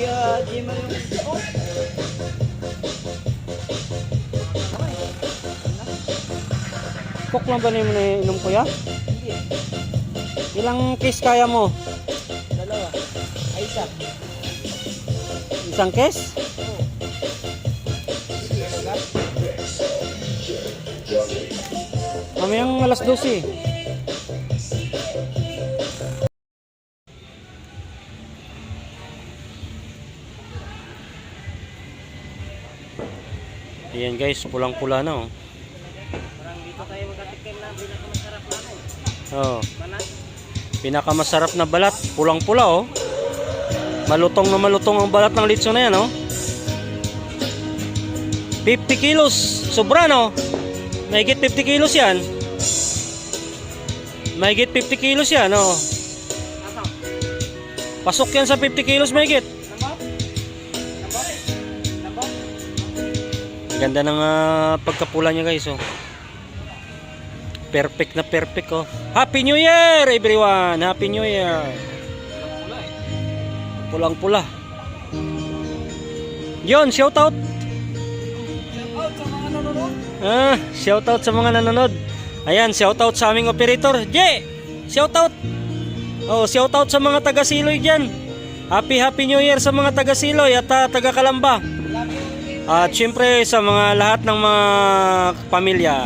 Di mo yung... Coke lang ba na yung inom kuya? Hindi. Ilang case kaya mo? Dalawa. Ay, isa. Isang case? Oo. Sige, aga. Mamayang alas 12. Ayan guys, pulang-pula na oh. Parang dito tayo magkatikim na pinakamasarap namin. Oh, Balat. pinakamasarap na balat, pulang-pula oh. Malutong na malutong ang balat ng litso na yan oh. 50 kilos, sobra no? Mahigit 50 kilos yan. Mahigit 50 kilos yan oh. Ato. Pasok yan sa 50 kilos mahigit. Lambot? Lambot? Lambot? Ganda ng pagkapula niya guys oh. Perfect na perfect oh. Happy New Year everyone! Happy New Year! Pula eh. Pulang-pula. Yon, shout out. Shout out sa mga nanonood. Shout out sa mga nanonood. Ayan, shout out sa aming operator. J! Shout out. Oh, shout out sa mga taga Siloy diyan. Happy New Year sa mga taga Siloy at taga Kalamba. At syempre sa mga lahat ng mga pamilya.